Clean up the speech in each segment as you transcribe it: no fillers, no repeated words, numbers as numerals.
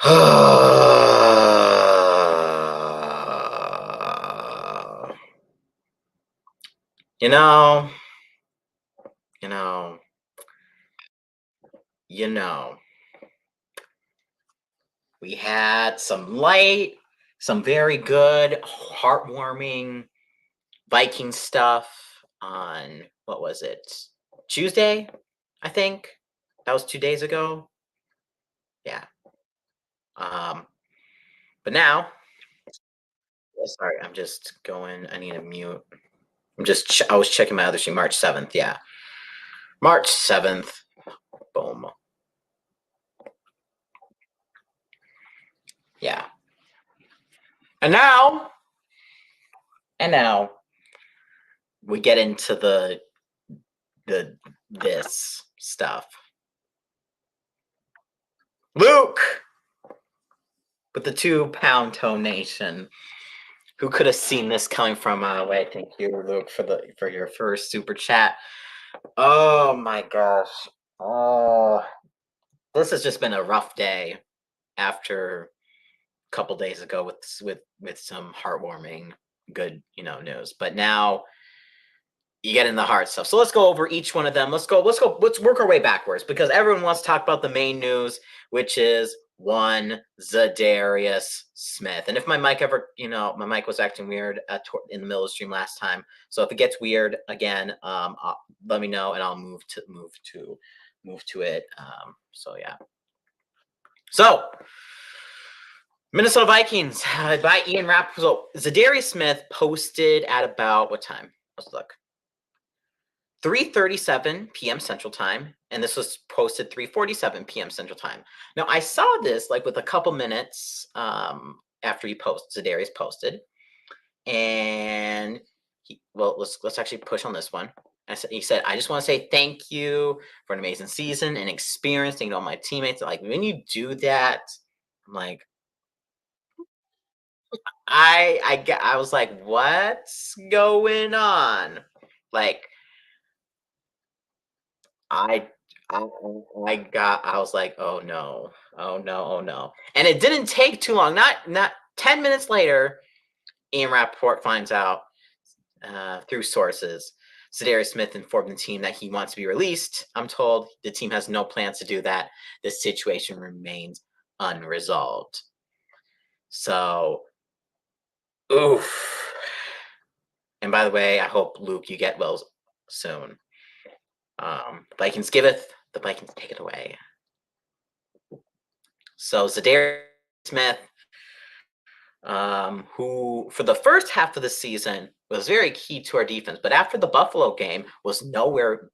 You know, you know, you know, we had some very good, heartwarming Viking stuff on what was it? Tuesday, I think. That was 2 days ago. Yeah. Um, but now, sorry, I'm just going. I need to mute. I was checking my other sheet. March 7th. Yeah. March 7th. Boom. Yeah. And now, and now we get into this stuff. Luke with the 2-pound donation. Who could have seen this coming from away? Thank you, Luke, for your first super chat. Oh my gosh. Oh, this has just been a rough day after a couple days ago with some heartwarming good news. But now you get in the hard stuff. So let's go over each one of them. Let's work our way backwards because everyone wants to talk about the main news, which is one Za'Darius Smith. And if my mic ever, my mic was acting weird in the middle of the stream last time. So if it gets weird again, let me know and I'll move to it. So yeah. So Minnesota Vikings by Ian Rappaport. So Za'Darius Smith posted at about what time? Let's look. 3:37 p.m. Central Time, and this was posted 3:47 p.m. Central Time. Now, I saw this like with a couple minutes after Za'Darius posted, and let's actually push on this one. He said, "I just want to say thank you for an amazing season and experience. Thank you to all my teammates. Like when you do that, I'm like, I was like, what's going on? Like." I I was like, "Oh no. Oh no, oh no." And it didn't take too long. Not 10 minutes later, Ian Rappaport finds out through sources. Za'Darius Smith informed the team that he wants to be released. I'm told the team has no plans to do that. The situation remains unresolved. So, oof. And by the way, I hope Luke you get well soon. Vikings giveth, the Vikings take it away. So Za'Darius Smith, who for the first half of the season was very key to our defense, but after the Buffalo game was nowhere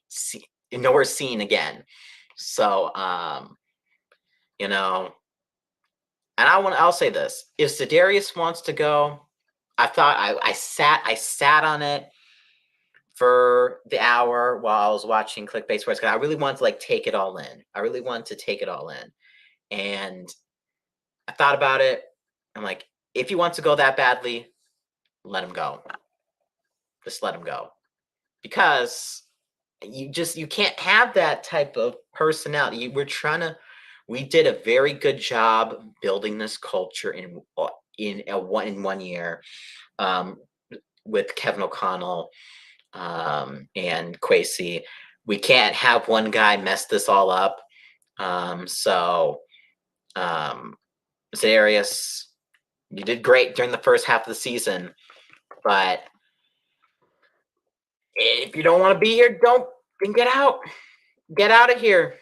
seen again. So and I'll say this: if Za'Darius wants to go, I sat on it for the hour while I was watching Clickbait Sports because I really wanted to take it all in. I really wanted to take it all in, and I thought about it. I'm like, if he wants to go that badly, let him go. Just let him go. Because you can't have that type of personality. We did a very good job building this culture in 1 year with Kevin O'Connell and Kwesi. We can't have one guy mess this all up. Za'Darius, you did great during the first half of the season, but if you don't want to be here, don't get out. Get out of here.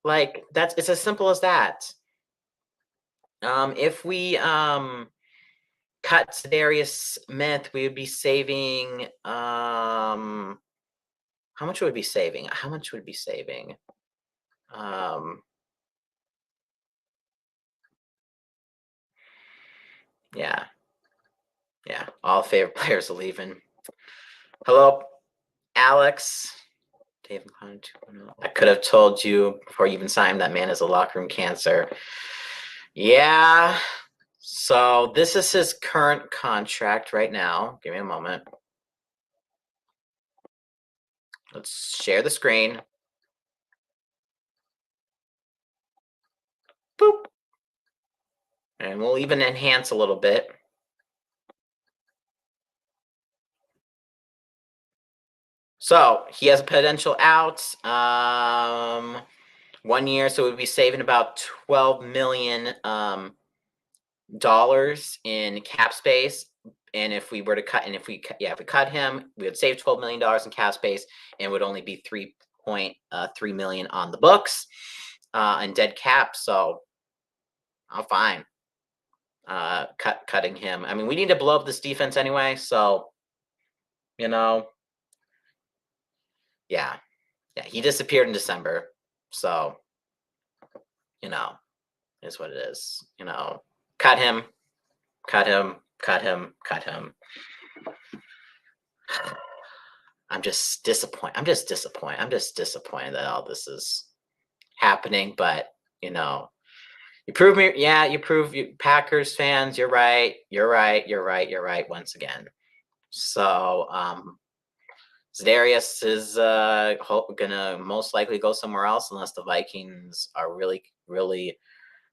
It's as simple as that. If we cut Za'Darius Smith, we would be saving how much would it be saving? How much would it be saving? Yeah. Yeah. All favorite players are leaving. Hello, Alex. Dave McClellan 2.0. I could have told you before you even signed that man has a locker room cancer. Yeah. So this is his current contract right now. Give me a moment. Let's share the screen. And we'll even enhance a little bit. So he has a potential out. 1 year, so we'd be saving about $12 million dollars in cap space. And if we were to cut, and if we cut him, we would save $12 million in cap space, and would only be 3.3 million on the books and dead cap. So I'm fine cutting him. I mean, we need to blow up this defense anyway. So yeah, he disappeared in December. So is what it is. Cut him, cut him, cut him, cut him. I'm just disappointed. I'm just disappointed that all this is happening. But you prove me. Yeah, you prove you Packers fans. You're right. You're right. You're right. You're right. Once again. So Za'Darius is gonna most likely go somewhere else unless the Vikings are really, really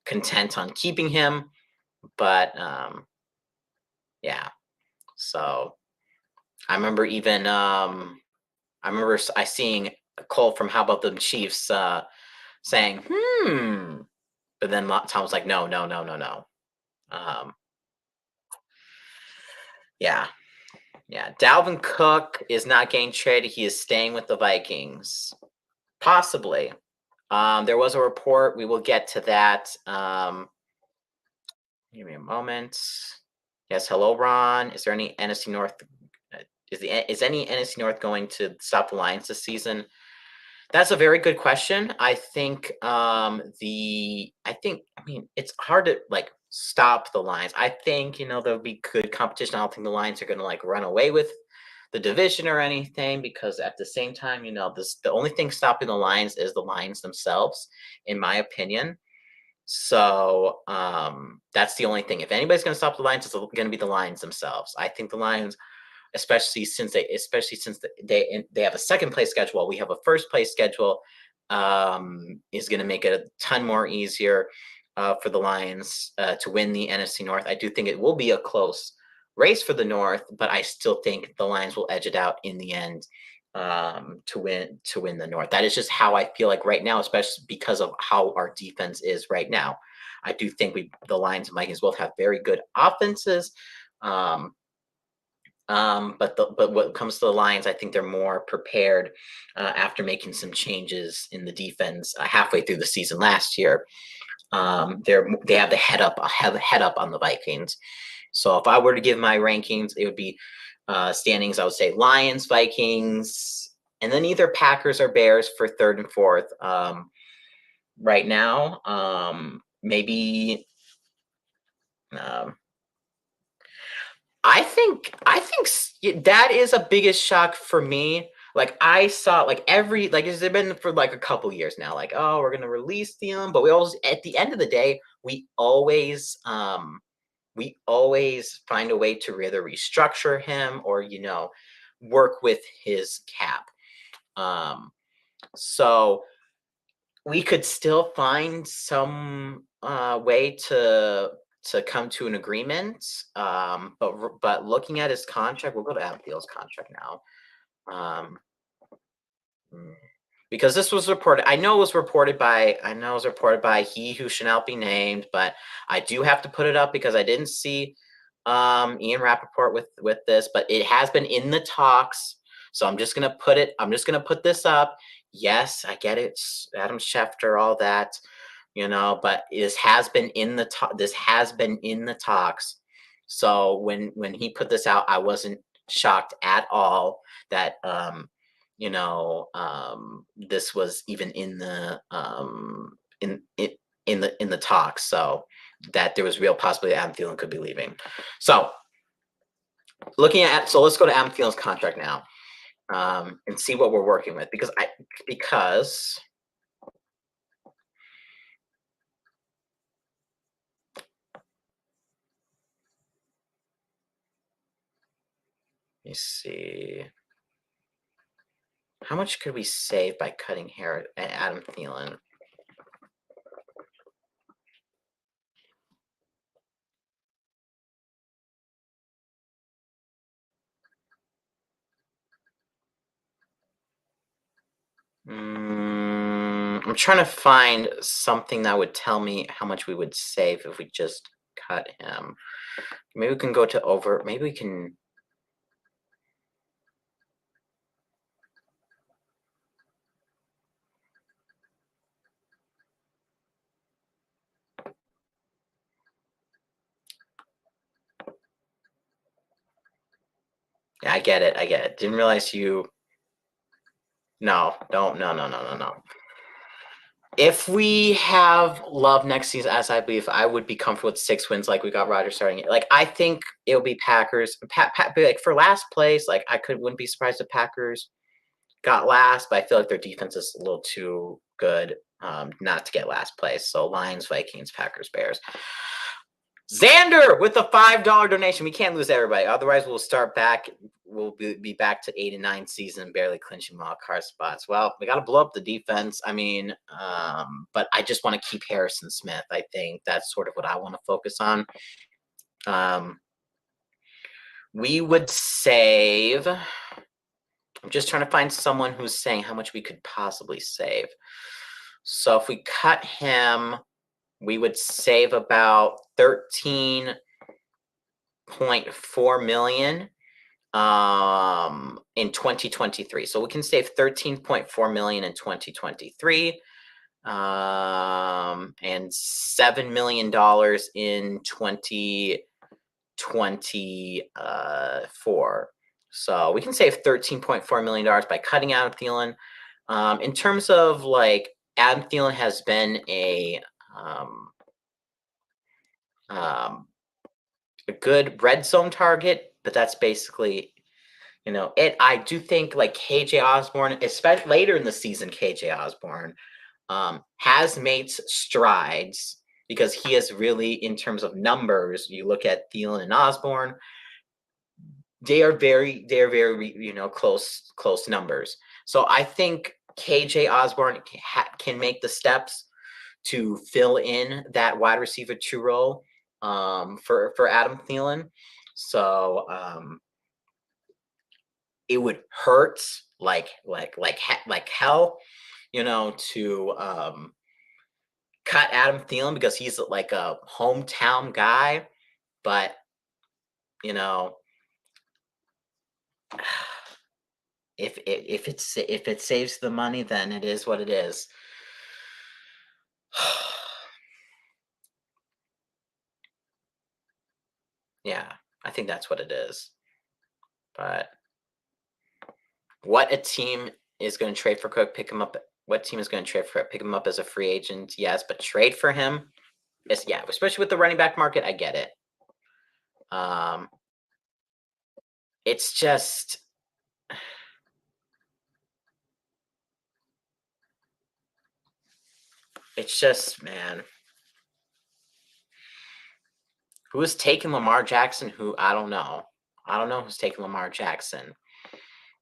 content on keeping him. But yeah. So I remember even I seeing Cole from How About Them Chiefs saying, but then Tom was like, no. Yeah. Dalvin Cook is not getting traded. He is staying with the Vikings. Possibly. There was a report. We will get to that. Give me a moment. Yes, hello, Ron. Is there any NFC North? Is any NFC North going to stop the Lions this season? That's a very good question. I think it's hard to stop the Lions. I think there'll be good competition. I don't think the Lions are going to run away with the division or anything, because at the same time, the only thing stopping the Lions is the Lions themselves, in my opinion. So that's the only thing. If anybody's going to stop the Lions, it's going to be the Lions themselves. I think the Lions, especially since they have a second place schedule, while we have a first place schedule, is going to make it a ton more easier for the Lions to win the NFC North. I do think it will be a close race for the North, but I still think the Lions will edge it out in the end to win the North. That is just how I feel like right now, especially because of how our defense is right now. I do think the Lions and Vikings both have very good offenses. But what comes to the Lions, I think they're more prepared after making some changes in the defense halfway through the season last year. They have the head up on the Vikings. So if I were to give my rankings, it would be standings. I would say Lions, Vikings, and then either Packers or Bears for third and fourth. Right now, maybe. I think that is a biggest shock for me. I saw it's been for a couple years now. Oh, we're gonna release Thielen, but we always, at the end of the day, we always find a way to either restructure him or work with his cap. So we could still find some way to come to an agreement. But looking at his contract, we'll go to Adam Thiel's contract now. Because this was reported. I know it was reported by he who shall not be named, but I do have to put it up because I didn't see Ian Rappaport with this, but it has been in the talks. So I'm just gonna put this up. Yes, I get it. Adam Schefter, all that, but this has been in the talks. So when he put this out, I wasn't shocked at all that this was even in the in the talks. So that there was real possibility Adam Thielen could be leaving. So let's go to Adam Thielen's contract now and see what we're working with, because let me see. How much could we save by cutting hair at Adam Thielen? I'm trying to find something that would tell me how much we would save if we just cut him. Maybe we can go to over. Maybe we can. Yeah, I get it. I get it. Didn't realize you. No, don't. No. If we have Love next season, as I believe, I would be comfortable with 6 wins, like we got Rodgers starting it. Like I think it'll be Packers. Like for last place, like wouldn't be surprised if Packers got last, but I feel like their defense is a little too good not to get last place. So Lions, Vikings, Packers, Bears. Xander with the $5 donation. We can't lose everybody. Otherwise, we'll start back. We'll be back to 8 and 9 season, barely clinching wild card spots. Well, we got to blow up the defense. I mean, but I just want to keep Harrison Smith. I think that's sort of what I want to focus on. We would save. I'm just trying to find someone who's saying how much we could possibly save. So if we cut him, we would save about 13.4 million in 2023. So we can save 13.4 million in 2023 and $7 million in 2024. So we can save $13.4 million by cutting Adam Thielen. In terms of like Adam Thielen has been a good red zone target, but that's basically, it. I do think like KJ Osborn, especially later in the season, KJ Osborn has made strides because he is really, in terms of numbers, you look at Thielen and Osborn, they are very close numbers. So I think KJ Osborn can make the steps to fill in that wide receiver 2 role for Adam Thielen. So it would hurt like hell, to cut Adam Thielen because he's like a hometown guy. But if it saves the money, then it is what it is. Yeah, I think that's what it is. But what a team is going to trade for Cook, pick him up. What team is going to trade for it? Pick him up as a free agent? Yes, but trade for him? Yes, yeah, especially with the running back market, I get it. It's just man. Who is taking Lamar Jackson? Who I don't know. I don't know who's taking Lamar Jackson.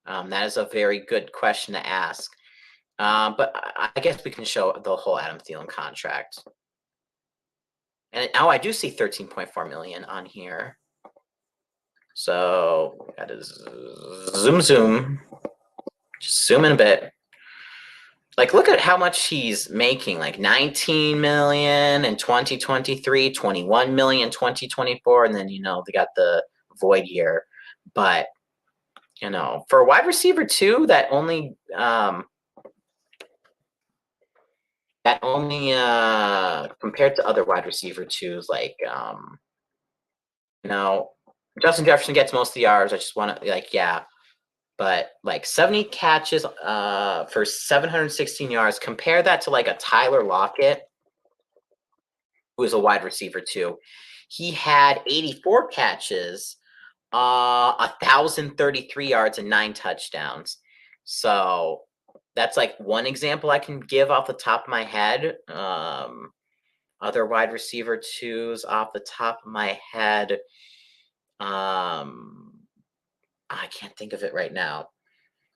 That is a very good question to ask. But I guess we can show the whole Adam Thielen contract. And I do see 13.4 million on here. So that is zoom. Just zoom in a bit. Like, look at how much he's making. Like 19 million in 2023, 21 million in 2024, and then they got the void year. But for a wide receiver 2, that only compared to other wide receiver 2s, like Justin Jefferson gets most of the yards. I just want to but like 70 catches for 716 yards. Compare that to like a Tyler Lockett, who is a wide receiver 2. He had 84 catches, 1,033 yards, and 9 touchdowns. So that's like one example I can give off the top of my head. Other wide receiver 2s off the top of my head. I can't think of it right now.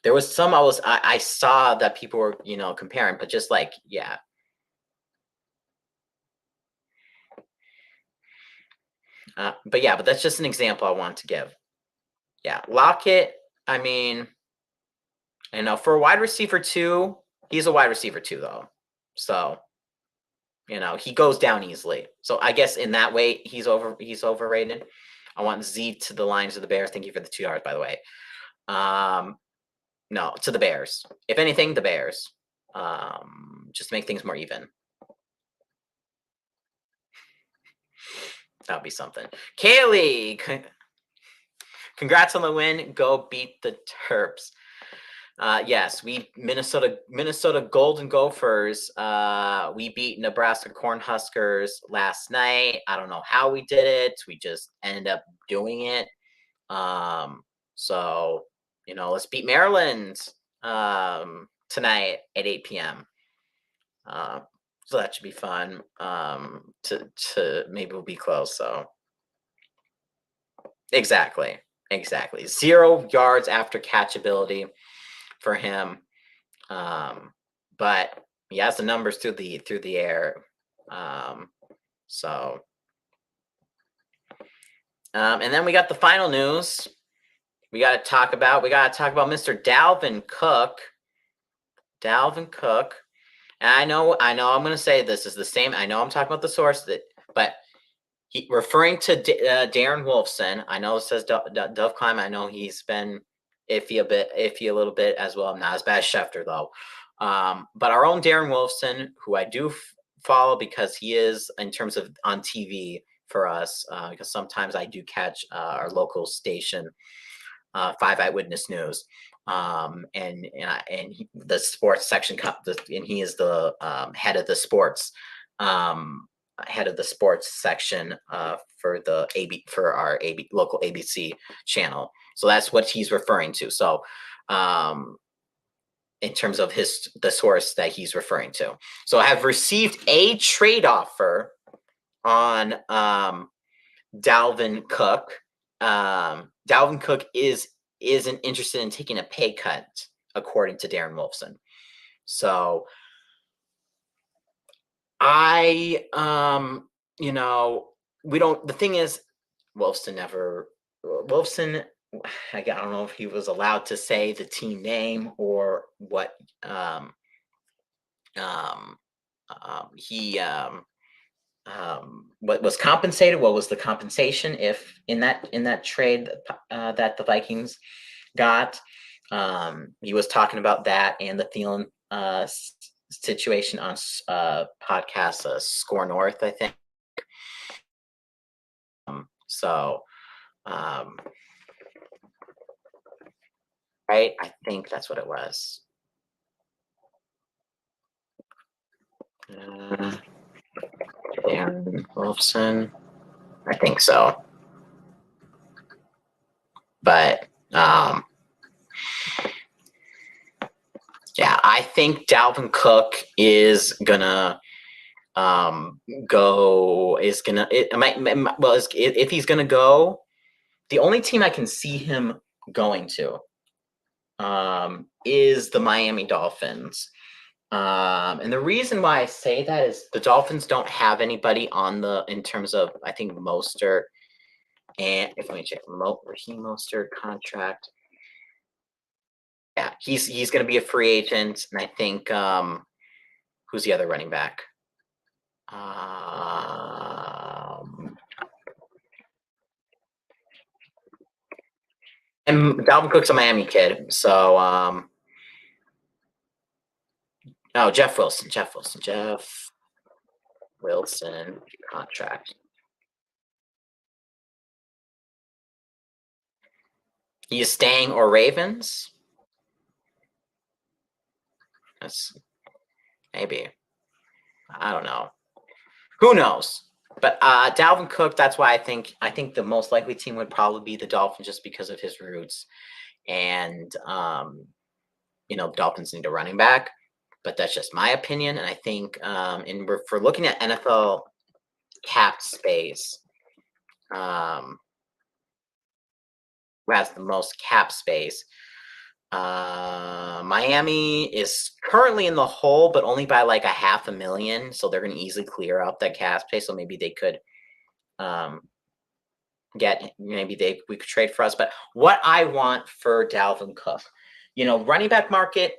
There was some I saw that people were, comparing, but just like, yeah. But that's just an example I want to give. Yeah, Lockett, I mean, for a wide receiver 2, He's a wide receiver too, though. So, he goes down easily. So I guess in that way, he's overrated. I want Z to the Lions of the Bears. Thank you for the $2, by the way. No, to the Bears. If anything, the Bears. Just to make things more even. That would be something. Kaylee, congrats on the win. Go beat the Terps. Yes, we Minnesota Golden Gophers. We beat Nebraska Cornhuskers last night. I don't know how we did it. We just ended up doing it. So let's beat Maryland tonight at 8 p.m. So that should be fun. To maybe we'll be close. So exactly. 0 yards after catchability for him. But he has the numbers through the air. So and then we got the final news. We got to talk about Mr. Dalvin Cook. And I know I'm going to say this is the same. I know I'm talking about the source but he referring to Darren Wolfson. I know it says Dove Climb. I know he's been iffy a little bit as well. Not as bad as Schefter though. But our own Darren Wolfson, who I do follow because he is in terms of on TV for us, because sometimes I do catch our local station, 5 Eyewitness News, and the sports section, and he is the head of the sports section for our local ABC channel. So that's what he's referring to. So in terms of the source that he's referring to. So I have received a trade offer on Dalvin Cook. Dalvin Cook isn't interested in taking a pay cut, according to Darren Wolfson. So the thing is, Wolfson, I don't know if he was allowed to say the team name or what. What was compensated? What was the compensation if in that trade that the Vikings got? He was talking about that and the Thielen situation on podcast Score North, I think. Right, I think that's what it was. Darren Wolfson, I think so. But yeah, I think Dalvin Cook is gonna if he's gonna go, the only team I can see him going to is the Miami Dolphins. And the reason why I say that is the Dolphins don't have anybody in terms of, I think, Mostert, and if let me check Raheem Mostert contract. Yeah, he's going to be a free agent, and I think who's the other running back? And Dalvin Cook's a Miami kid, so Jeff Wilson contract. He is staying or Ravens? That's maybe. I don't know. Who knows? But Dalvin Cook, that's why I think the most likely team would probably be the Dolphins just because of his roots. And the Dolphins need a running back. But that's just my opinion. And I think for looking at NFL cap space, who has the most cap space, Miami is currently in the hole, but only by like $500,000. So they're going to easily clear up that cap space. So maybe they could we could trade for us. But what I want for Dalvin Cook, running back market,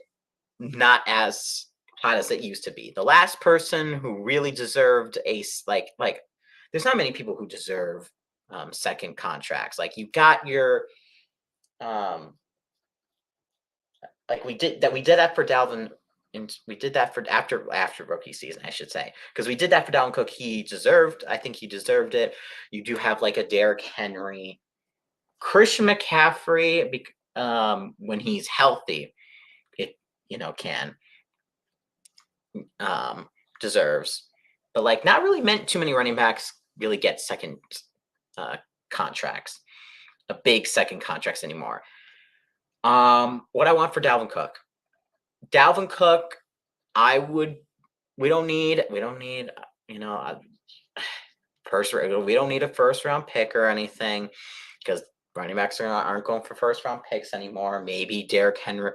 not as hot as it used to be. The last person who really deserved a like there's not many people who deserve second contracts. Like you got your like we did that for Dalvin, and we did that for after rookie season, I should say, because we did that for Dalvin Cook. I think he deserved it. You do have like a Derrick Henry, Christian McCaffrey, when he's healthy, it can deserves, but like not really meant too many running backs really get second contracts, a big second contracts anymore. What I want for Dalvin Cook, we don't need first. We don't need a first round pick or anything because running backs aren't going for first round picks anymore. Maybe Derrick Henry,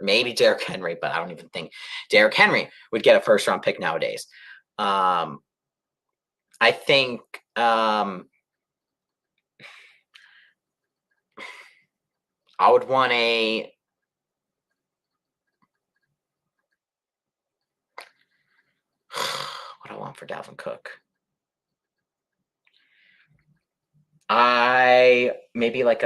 but I don't even think Derrick Henry would get a first round pick nowadays. I think I would want what I want for Dalvin Cook. Maybe like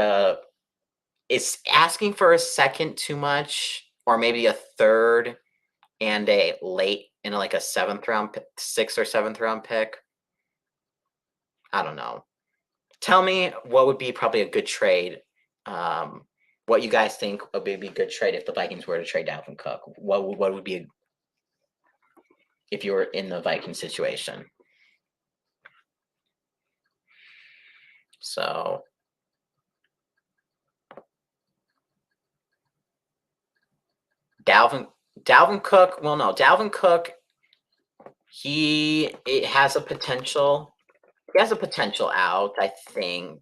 is asking for a second too much, or maybe a third and a late in like a 6th or 7th round pick. I don't know. Tell me what would be probably a good trade. What you guys think would be a good trade if the Vikings were to trade Dalvin Cook? What would be if you were in the Viking situation? So Dalvin Cook. Well, no, Dalvin Cook. It has a potential. He has a potential out, I think.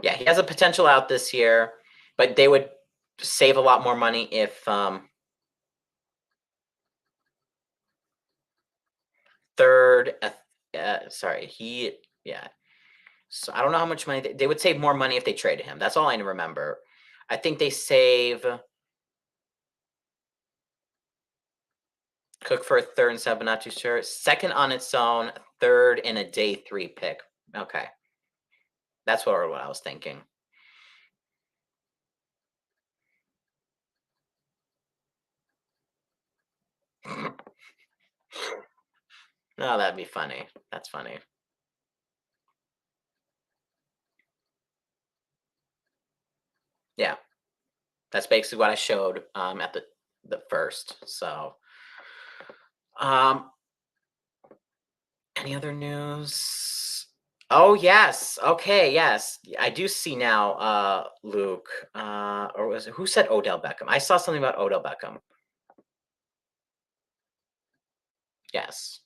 Yeah, he has a potential out this year, but they would save a lot more money if third. So I don't know how much money they would save more money if they traded him. That's all I remember. I think they save Cook for a third and 7, not too sure. Second on its own, third in a day 3 pick. Okay. That's what I was thinking. No, that'd be funny. That's funny. Yeah. That's basically what I showed at the first. So any other news? Oh yes. Okay, yes. I do see now, Luke. Or was it who said Odell Beckham? I saw something about Odell Beckham. Yes.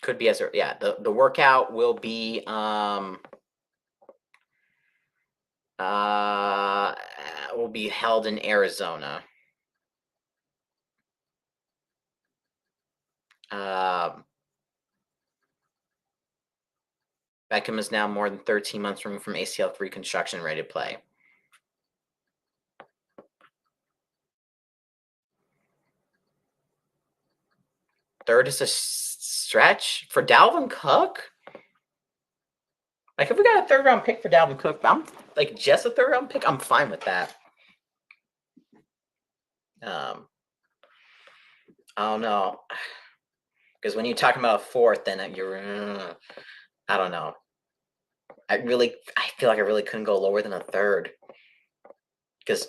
Could be the workout will be will be held in Arizona. Beckham is now more than 13 months removed from ACL reconstruction, ready to play. Third is a stretch for Dalvin Cook. Like, if we got a 3rd round pick for Dalvin Cook, I'm like just a 3rd round pick. I'm fine with that. I don't know, because when you're talking about a 4th, then you're, I don't know. I feel like I really couldn't go lower than a 3rd, because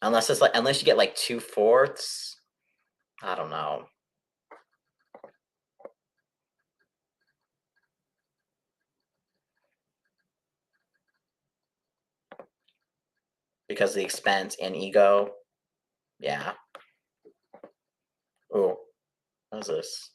unless you get like 2 4ths, I don't know. Because of the expense and ego. Yeah. Oh, what is this?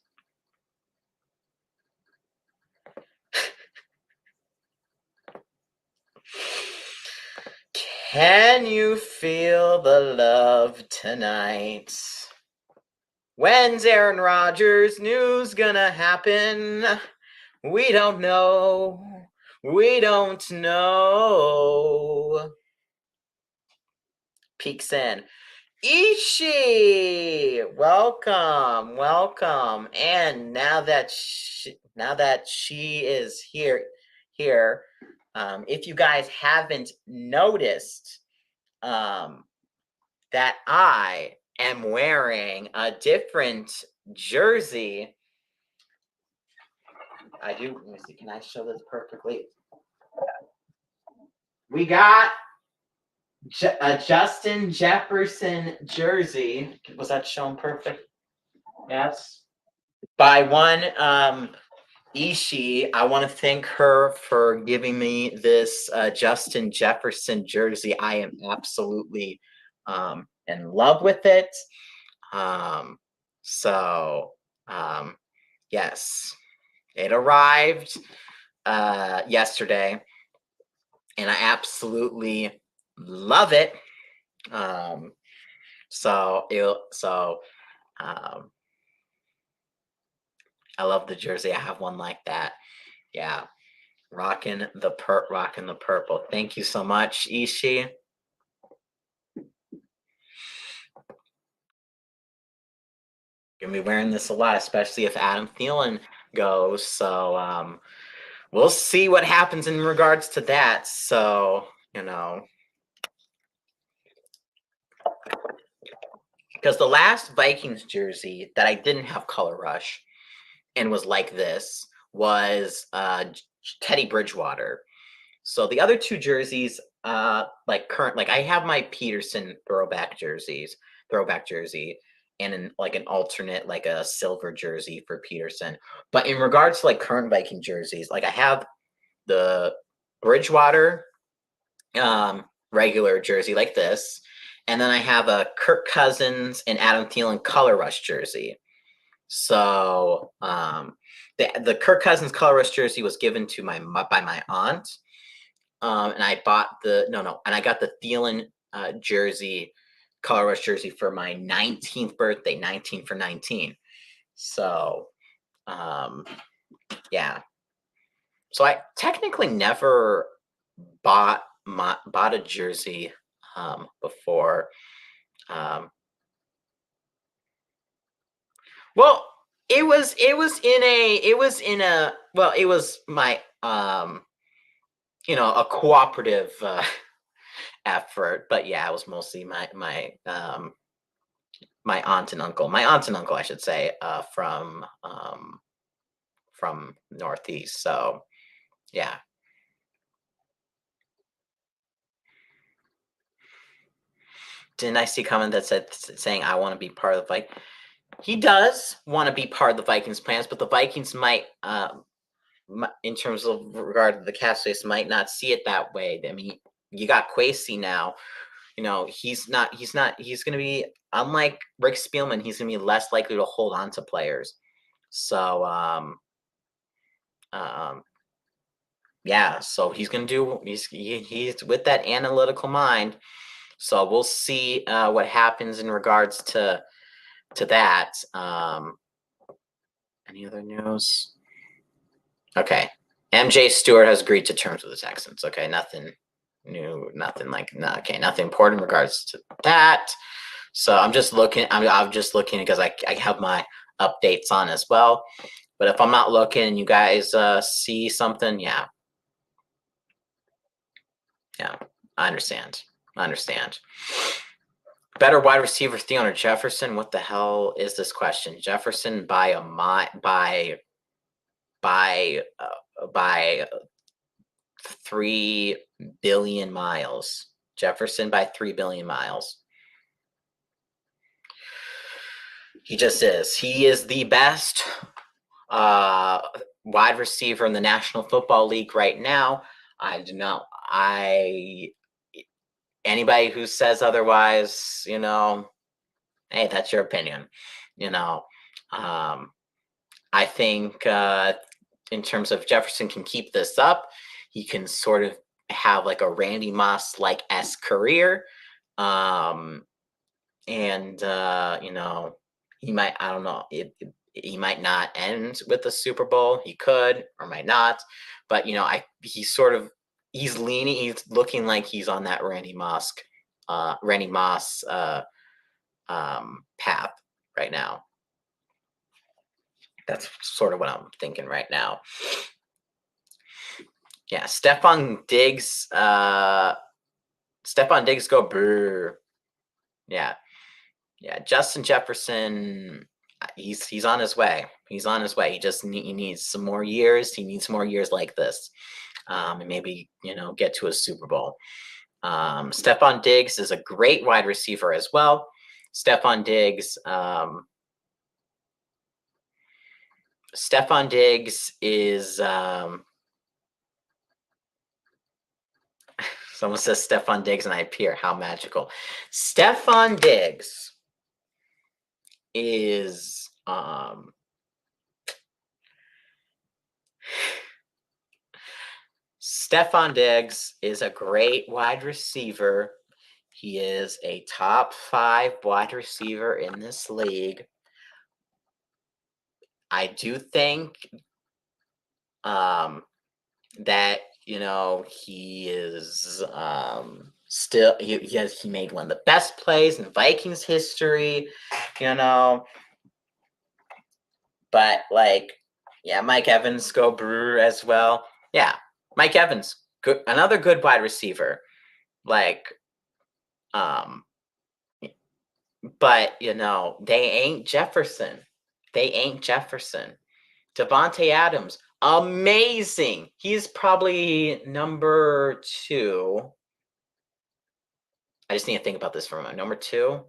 Can you feel the love tonight? When's Aaron Rodgers news gonna happen? We don't know. We don't know. Peeks in. Ishii, welcome. And now that she is here, if you guys haven't noticed, that I am wearing a different jersey. I do. Let me see. Can I show this perfectly? We got a Justin Jefferson jersey. Was that shown perfect? Yes. By one Ishii. I want to thank her for giving me this Justin Jefferson jersey. I am absolutely in love with it. So yes, it arrived yesterday, and I absolutely love it. I love the jersey. I have one like that. Yeah, rocking the purple. Thank you so much, Ishii. Gonna be wearing this a lot, especially if Adam Thielen goes. So we'll see what happens in regards to that. So, because the last Vikings jersey that I didn't have color rush and was like this was Teddy Bridgewater. So the other two jerseys, like I have my Peterson throwback jersey, and an alternate, like a silver jersey for Peterson. But in regards to like current Viking jerseys, like I have the Bridgewater regular jersey like this, and then I have a Kirk Cousins and Adam Thielen color rush jersey. So the Kirk Cousins color rush jersey was given to by my aunt. And I bought and I got the Thielen jersey, color rush jersey for my 19th birthday, 19 for 19. So, yeah. So I technically never bought a jersey before. Well, it was my a cooperative effort, but yeah, it was mostly my aunt and uncle. My aunt and uncle, I should say, from Northeast. So yeah. Didn't I see a comment that saying I want to be part of the Vikings? He does want to be part of the Vikings plans, but the Vikings might, in terms of regard to the cap space, might not see it that way. I mean, you got Kwesi now. He's going to be, unlike Rick Spielman, he's going to be less likely to hold on to players. So, yeah, so he's going to do, he's with that analytical mind. So we'll see what happens in regards to that. Any other news? Okay. MJ Stewart has agreed to terms with the Texans. Okay, nothing new, nothing important in regards to that. So I'm just looking. I'm just looking because I have my updates on as well. But if I'm not looking and you guys see something, yeah, I understand. Better wide receiver, Thielen or Jefferson? What the hell is this question? Jefferson by 3 billion miles. Jefferson by 3 billion miles. He just is. He is the best wide receiver in the National Football League right now. I do not. Anybody who says otherwise, hey, that's your opinion. I think in terms of Jefferson can keep this up, he can sort of have like a Randy Moss-like career. And he might, I don't know, he might not end with the Super Bowl. He could or might not. But, he's leaning, he's looking like he's on that Randy Moss path right now. That's sort of what I'm thinking right now. Yeah, Stephon Diggs go brr. Yeah. Justin Jefferson, he's on his way. He's on his way. He needs some more years. He needs more years like this, and maybe get to a Super Bowl. Stephon Diggs is a great wide receiver as well. Stephon Diggs is someone says Stephon Diggs and I appear. How magical. Stephon Diggs is Stephon Diggs is a great wide receiver. He is a top 5 wide receiver in this league. I do think that he is still he made one of the best plays in Vikings history, but Mike Evans go Brewer as well. Yeah, Mike Evans, another good wide receiver. But they ain't Jefferson. Devontae Adams, amazing. He's probably number 2. I just need to think about this for a moment. Number 2,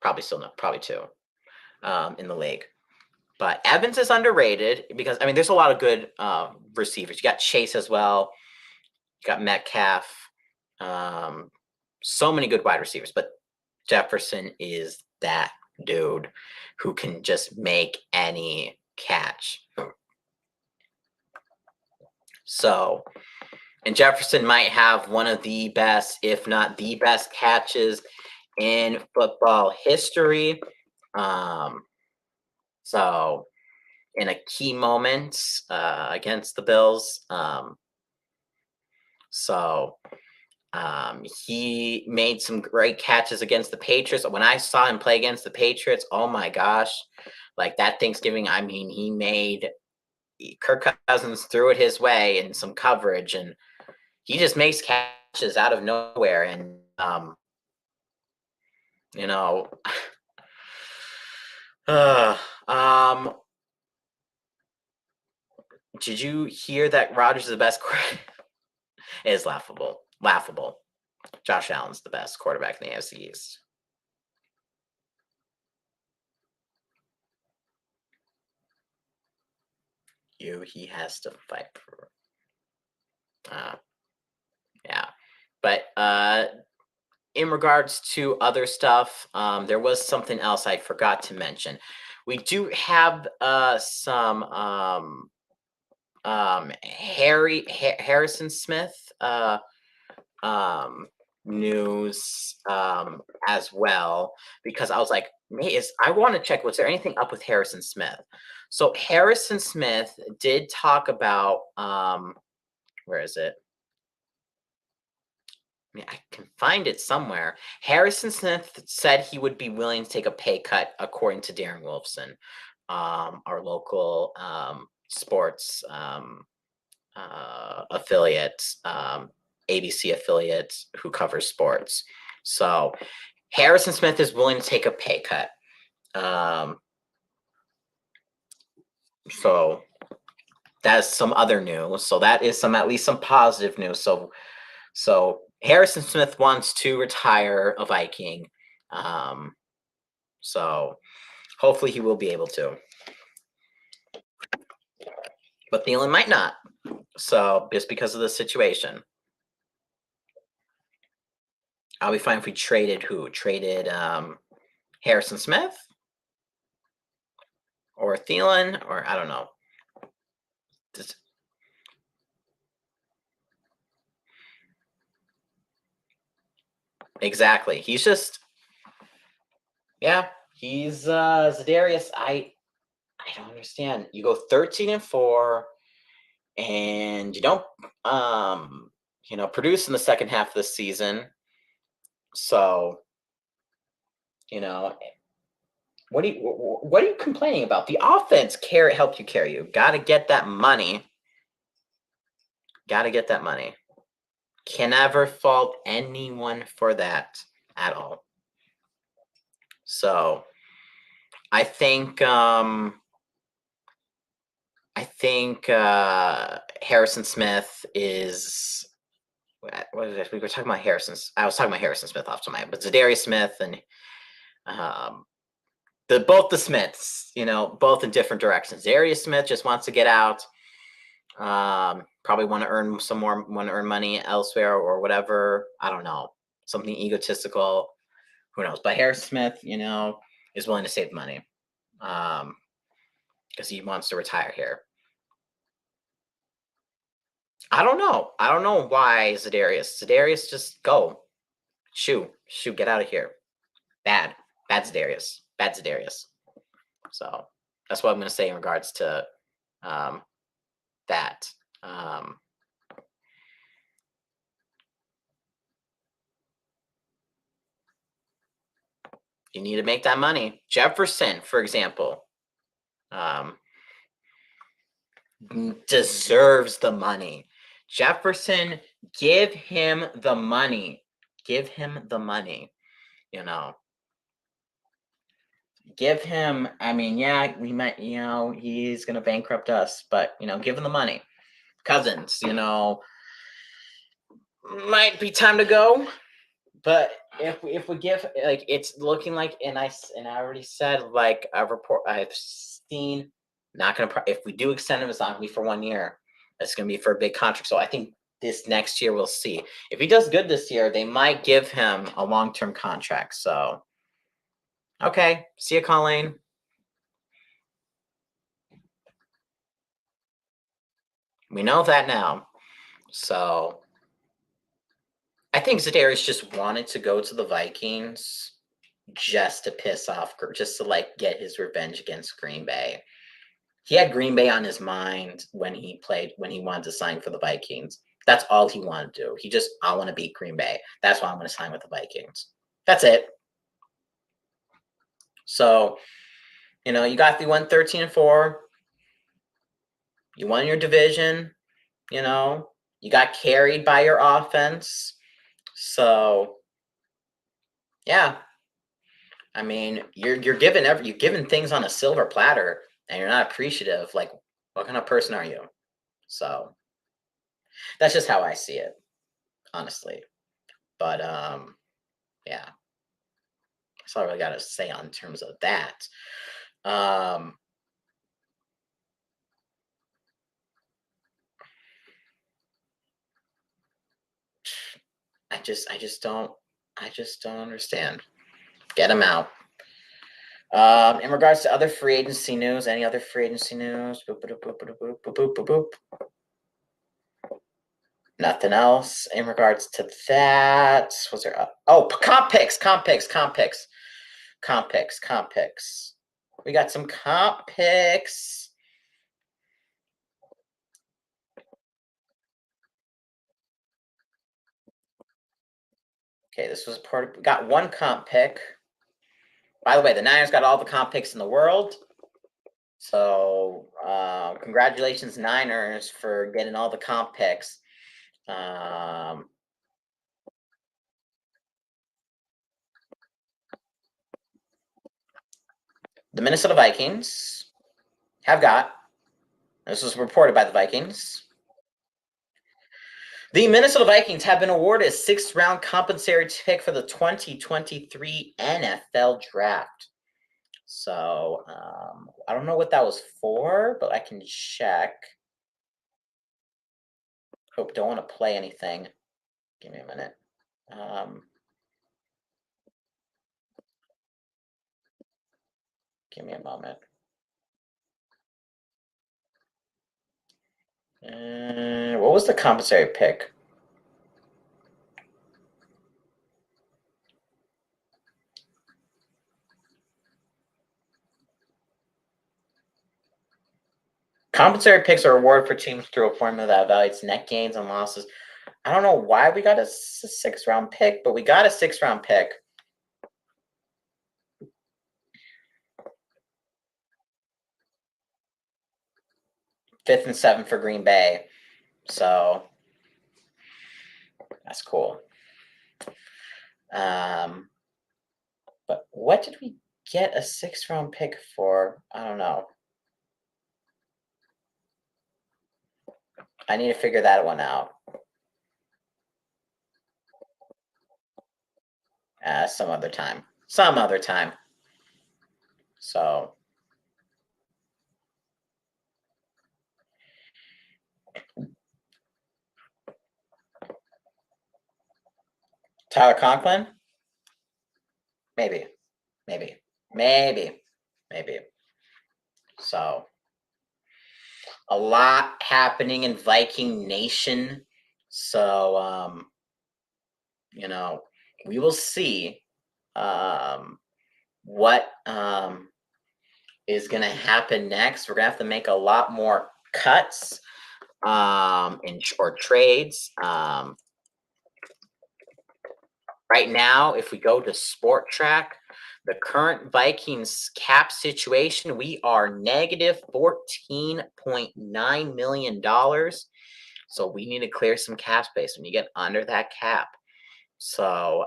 probably 2 in the league. But Evans is underrated because there's a lot of good receivers. You got Chase as well. You got Metcalf. So many good wide receivers, but Jefferson is that dude who can just make any catch. So, and Jefferson might have one of the best, if not the best, catches in football history. So, in a key moment against the Bills. He made some great catches against the Patriots. When I saw him play against the Patriots, oh my gosh, that Thanksgiving, he made Kirk Cousins threw it his way in some coverage, and he just makes catches out of nowhere. And did you hear that Rodgers is the best quarterback? It is laughable. Josh Allen's the best quarterback in the AFC East. He has to fight for. Yeah, but in regards to other stuff, there was something else I forgot to mention. We do have some Harrison Smith news as well, because I was like, I want to check, was there anything up with Harrison Smith? So Harrison Smith did talk about where is it? I can find it somewhere. Harrison Smith said he would be willing to take a pay cut, according to Darren Wolfson, our local sports affiliate, ABC affiliate who covers sports. So Harrison Smith is willing to take a pay cut. So that's some other news. So that is at least some positive news. So Harrison Smith wants to retire a Viking. So hopefully he will be able to. But Thielen might not. So just because of the situation. I'll be fine if we traded who? Traded Harrison Smith? Or Thielen? Or I don't know. Exactly. He's just, yeah. He's Za'Darius. I don't understand. You go 13-4, and you don't produce in the second half of the season. So, what are you complaining about? The offense helped you carry you. Got to get that money. Can never fault anyone for that at all. So, I think Harrison Smith is. What is it? We were talking about Harrison. I was talking about Harrison Smith off to my, but Za'Darius Smith and both the Smiths, both in different directions. Za'Darius Smith just wants to get out. Probably want to earn money elsewhere or whatever. I don't know, something egotistical. Who knows? But Harrison Smith, is willing to save money because he wants to retire here. I don't know why Za'Darius, just go. Shoo, get out of here. Bad Za'Darius. So that's what I'm going to say in regards to that. You need to make that money. Jefferson, for example, deserves the money. Jefferson, give him the money. Give him, we might, he's going to bankrupt us, but, give him the money. Cousins, might be time to go. But if we give, it's looking like, and I already said, a report I've seen, not going to, if we do extend him, it's not going to be for 1 year. It's going to be for a big contract. So I think this next year we'll see. If he does good this year, they might give him a long-term contract. So, okay. See you, Colleen. We know that now. So I think Za'Darius just wanted to go to the Vikings just to piss off, just to get his revenge against Green Bay. He had Green Bay on his mind when he wanted to sign for the Vikings. That's all he wanted to do. I want to beat Green Bay. That's why I'm going to sign with the Vikings. That's it. So, you won 13-4. You won your division. You got carried by your offense. So, yeah. You're given things on a silver platter, and you're not appreciative. What kind of person are you? So that's just how I see it, honestly. But yeah, that's all I really got to say on terms of that. I just don't understand. Get him out. In regards to other free agency news, any other free agency news? Boop, boop, boop, boop, boop, boop, boop, boop, boop. Nothing else in regards to that. Was there? Comp picks. We got some comp picks. Okay, this was we got one comp pick. By the way, the Niners got all the comp picks in the world. So congratulations, Niners, for getting all the comp picks. The Minnesota Vikings have got, this was reported by the Vikings, the Minnesota Vikings have been awarded a 6th-round compensatory pick for the 2023 NFL Draft. So I don't know what that was for, but I can check. Hope don't want to play anything. Give me a minute. Give me a moment. What was the compensatory pick? Compensatory picks are rewarded for teams through a formula that evaluates net gains and losses. I don't know why we got a 6th-round pick, but we got a 6th-round pick. Fifth and 7th for Green Bay. So that's cool. But what did we get a 6th-round pick for? I don't know. I need to figure that one out. Some other time. Some other time. So Tyler Conklin? Maybe. So a lot happening in Viking Nation. So you know, we will see what is going to happen next. We're going to have to make a lot more cuts or trades. Right now, if we go to Sport Track, the current Vikings cap situation, we are negative $14.9 million. So we need to clear some cap space when you get under that cap. So,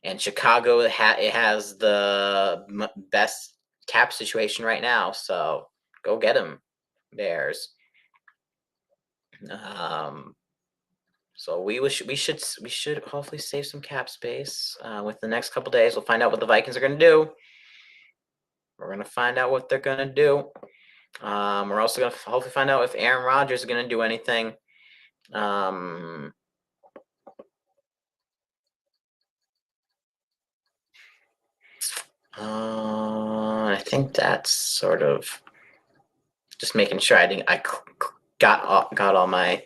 and Chicago it has the best cap situation right now. So go get them, Bears. So we should hopefully save some cap space with the next couple days. We'll find out what the Vikings are going to do. We're going to find out what they're going to do. We're also going to hopefully find out if Aaron Rodgers is going to do anything. I think that's sort of just making sure I got all my.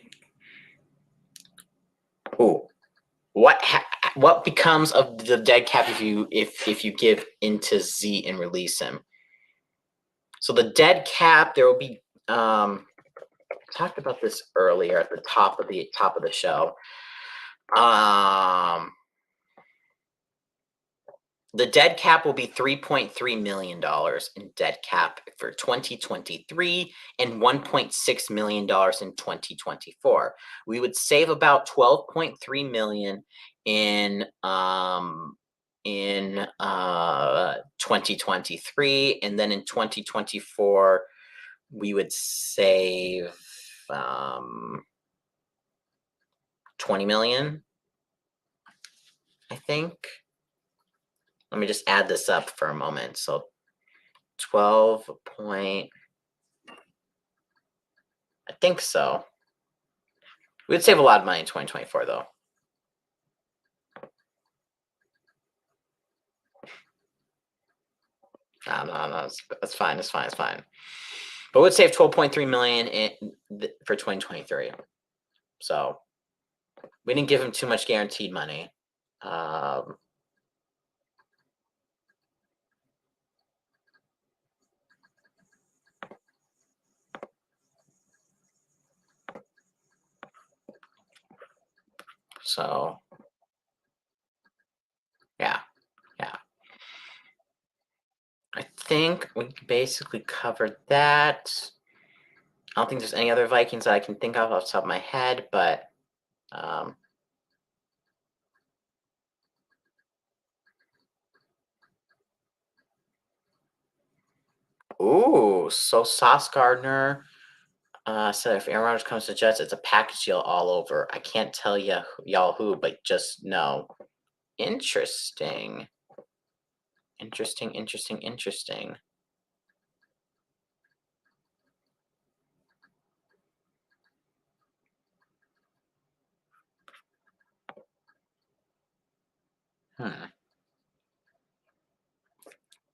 Ooh, what becomes of the dead cap if you give into Z and release him? So the dead cap, there will be. Talked about this earlier at the top of the show. The dead cap will be $3.3 million in dead cap for 2023 and $1.6 million in 2024. We would save about $12.3 million in 2023, and then in 2024 we would save 20 million, I think. Let me just add this up for a moment. So 12 point, I think so. We would save a lot of money in 2024 though. No, that's fine. It's fine. But we'd save 12.3 million for 2023. So we didn't give him too much guaranteed money. So yeah. I think we basically covered that. I don't think there's any other Vikings that I can think of off the top of my head, but so Sauce Gardner said if Aaron Rodgers comes to Jets, it's a package deal all over. I can't tell y'all who, but just know. Interesting.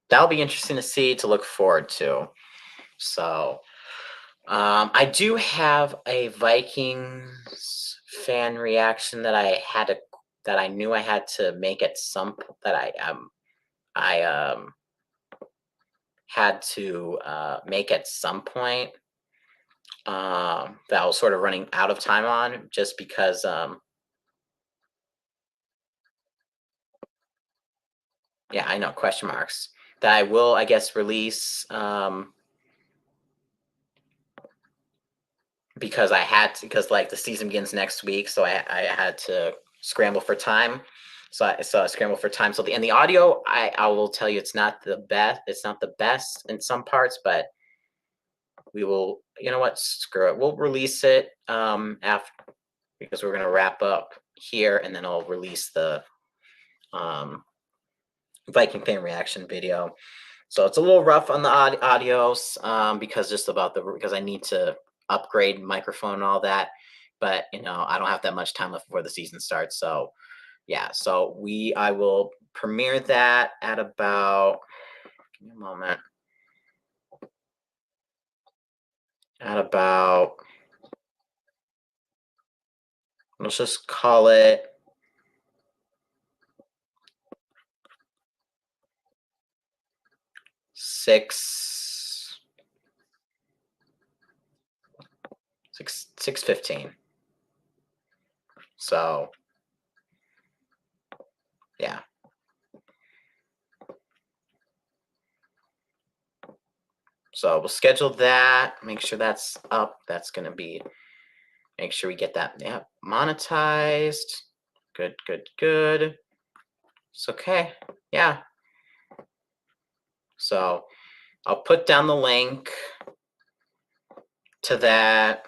That'll be interesting to see, to look forward to. So I do have a Vikings fan reaction that I knew I had to make at some that I had to make at some point that I was sort of running out of time on, just because yeah, I know, question marks, that I will, I guess, release because I had to, because like the season begins next week, so I had to scramble for time. So I scrambled for time. So the audio, I will tell you, it's not the best. It's not the best in some parts, but we will. You know what? Screw it. We'll release it after, because we're gonna wrap up here, and then I'll release the Viking fan reaction video. So it's a little rough on the audios because because I need to upgrade microphone and all that. But I don't have that much time left before the season starts. So yeah, so I will premiere that at about, give me a moment, at about, let's just call it 6:15. So yeah. So we'll schedule that, make sure that's up. That's going to be, make sure we get that monetized. Good, good, good. It's okay. Yeah. So I'll put down the link to that.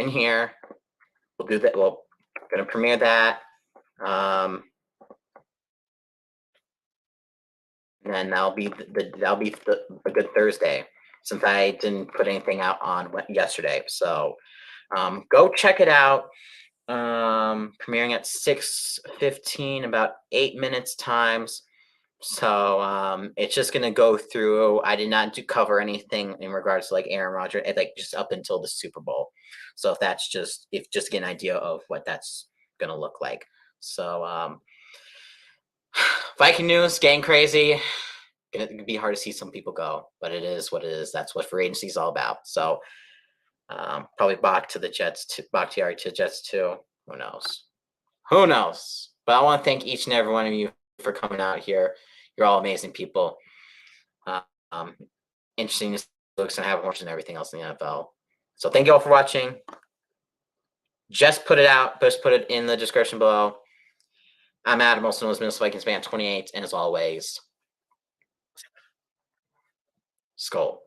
In here. We'll do that. Well, gonna premiere that. And then that'll be a good Thursday, since I didn't put anything out on yesterday. So go check it out. Premiering at 6:15, about 8 minutes times. So it's just gonna go through. I did not cover anything in regards to like Aaron Rodgers, like just up until the Super Bowl. So if just get an idea of what that's gonna look like. So Viking news, getting crazy. Gonna be hard to see some people go, but it is what it is. That's what free agency is all about. So probably back to the Jets, Bakhtiari to Jets too. Who knows? Who knows? But I want to thank each and every one of you for coming out here. You're all amazing people. Interesting looks and have watching everything else in the NFL. So thank you all for watching. Just put it out. Just put it in the description below. I'm Adam, also known as Minnesota Vikings fan 28, and as always, Skull.